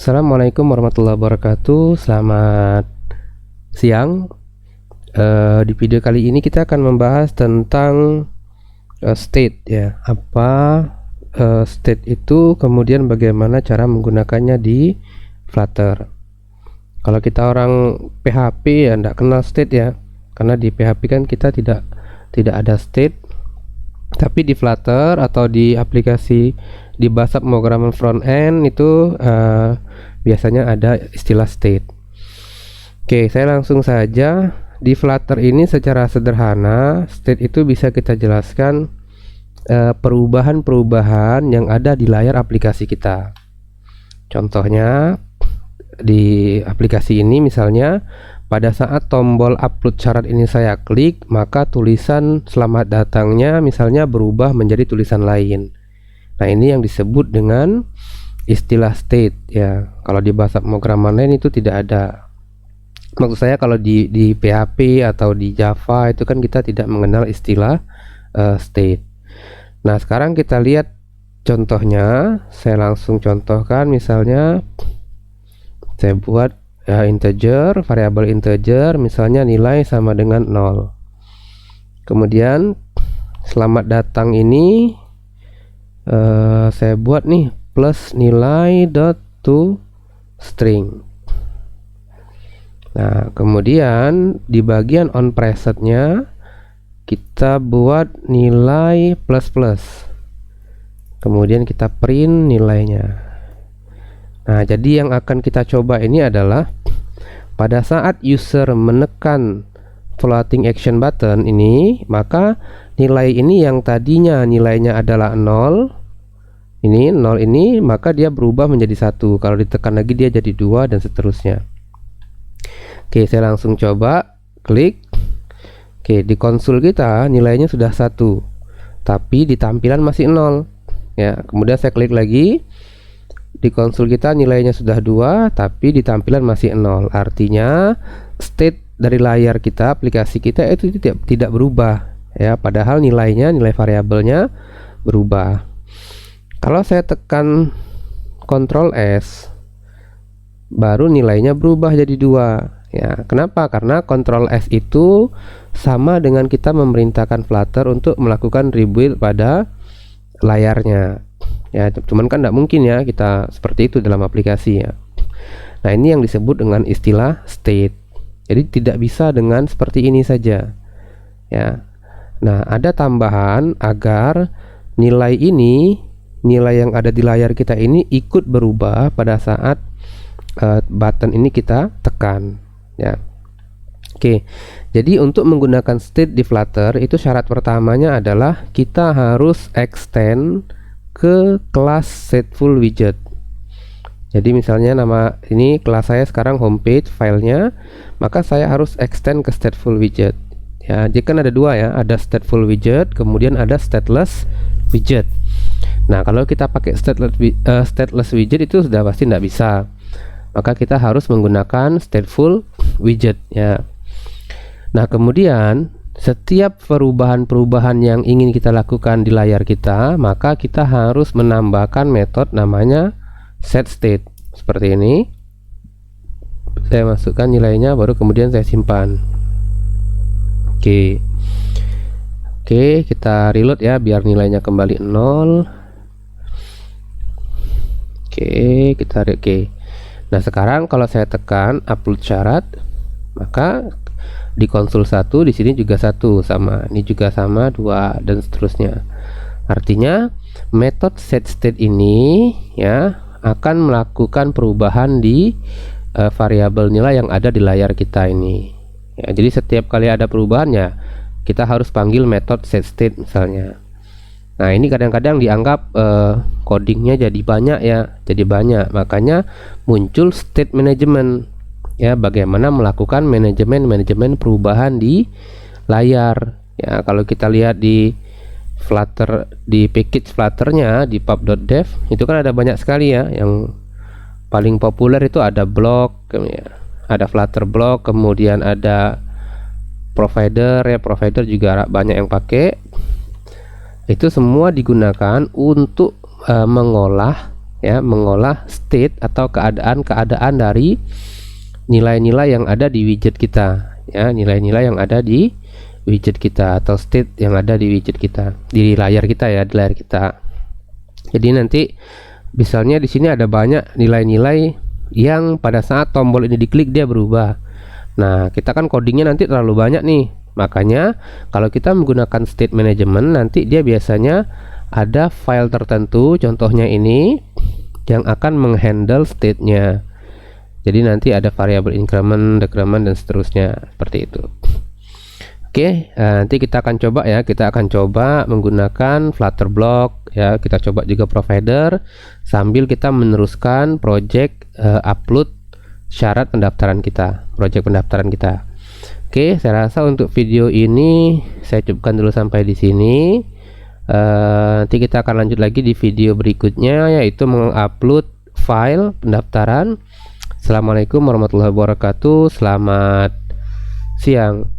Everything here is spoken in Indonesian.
Assalamualaikum warahmatullahi wabarakatuh. Selamat siang. Di video kali ini kita akan membahas tentang state ya. Apa state itu, kemudian bagaimana cara menggunakannya di Flutter. Kalau kita orang PHP ya tidak kenal state ya, karena di PHP kan kita tidak ada state. Tapi di Flutter atau di aplikasi di bahasa pemrograman front end itu biasanya ada istilah state. Oke, saya langsung saja. Di Flutter ini secara sederhana, state itu bisa kita jelaskan perubahan-perubahan yang ada di layar aplikasi kita. Contohnya di aplikasi ini misalnya pada saat tombol upload syarat ini saya klik, maka tulisan selamat datangnya misalnya berubah menjadi tulisan lain. Nah, ini yang disebut dengan istilah state ya. Kalau di bahasa pemrograman lain itu tidak ada. Maksud saya kalau di PHP atau di Java itu kan kita tidak mengenal istilah state. Nah, sekarang kita lihat contohnya. Saya langsung contohkan, misalnya saya buat integer, variabel integer, misalnya nilai sama dengan 0. Kemudian selamat datang ini saya buat nih plus nilai dot to string. Nah, kemudian di bagian on presetnya kita buat nilai plus plus, kemudian kita print nilainya. Nah, jadi yang akan kita coba ini adalah pada saat user menekan floating action button ini, maka nilai ini yang tadinya nilainya adalah 0, ini 0 ini, maka dia berubah menjadi 1. Kalau ditekan lagi dia jadi 2 dan seterusnya. Oke, saya langsung coba klik. Oke, di konsol kita nilainya sudah 1, tapi di tampilan masih 0 ya. Kemudian saya klik lagi. Di konsol kita nilainya sudah 2, tapi di tampilan masih 0. Artinya state dari layar kita, aplikasi kita itu tidak berubah ya, padahal nilainya, nilai variabelnya berubah. Kalau saya tekan Ctrl S, baru nilainya berubah jadi 2 ya. Kenapa? Karena Ctrl S itu sama dengan kita memerintahkan Flutter untuk melakukan rebuild pada layarnya ya. Cuman kan tidak mungkin ya kita seperti itu dalam aplikasi ya. Nah, ini yang disebut dengan istilah state. Jadi tidak bisa dengan seperti ini saja ya. Nah, ada tambahan agar nilai ini, nilai yang ada di layar kita ini ikut berubah pada saat button ini kita tekan ya. Oke, jadi untuk menggunakan state di Flutter itu syarat pertamanya adalah kita harus extend ke kelas stateful widget. Jadi misalnya nama ini kelas saya sekarang homepage filenya, maka saya harus extend ke stateful widget ya. Jadi kan ada dua ya, ada stateful widget, kemudian ada stateless widget. Nah, kalau kita pakai stateless widget itu sudah pasti tidak bisa, maka kita harus menggunakan stateful widget ya. Nah, kemudian setiap perubahan-perubahan yang ingin kita lakukan di layar kita, maka kita harus menambahkan metode namanya setState. Seperti ini. Saya masukkan nilainya, baru kemudian saya simpan. Oke, kita reload ya biar nilainya kembali 0. Oke. Nah, sekarang kalau saya tekan upload syarat, maka di konsol 1, di sini juga 1 sama, ini juga sama 2 dan seterusnya. Artinya metode setState ini ya akan melakukan perubahan di variabel nilai yang ada di layar kita ini ya. Jadi setiap kali ada perubahannya kita harus panggil metode setState misalnya. Nah, ini kadang-kadang dianggap codingnya jadi banyak ya, makanya muncul state management ya, bagaimana melakukan manajemen perubahan di layar ya. Kalau kita lihat di Flutter, di package Flutternya di pub.dev itu kan ada banyak sekali ya. Yang paling populer itu ada block ya, ada Flutter block, kemudian ada provider ya, provider juga banyak yang pakai. Itu semua digunakan untuk mengolah ya, mengolah state atau keadaan-keadaan dari nilai-nilai yang ada di widget kita, ya, nilai-nilai yang ada di widget kita atau state yang ada di widget kita, di layar kita ya, di layar kita. Jadi nanti misalnya di sini ada banyak nilai-nilai yang pada saat tombol ini diklik dia berubah. Nah, kita kan codingnya nanti terlalu banyak nih. Makanya kalau kita menggunakan state management, nanti dia biasanya ada file tertentu, contohnya ini, yang akan menghandle state-nya. Jadi nanti ada variabel increment, decrement, dan seterusnya seperti itu. Oke, nanti kita akan coba ya, kita akan coba menggunakan Flutter Block ya, kita coba juga provider sambil kita meneruskan project upload syarat pendaftaran kita, project pendaftaran kita. Oke, saya rasa untuk video ini saya cukupkan dulu sampai di sini. Nanti kita akan lanjut lagi di video berikutnya, yaitu mengupload file pendaftaran. Assalamualaikum warahmatullahi wabarakatuh. Selamat siang.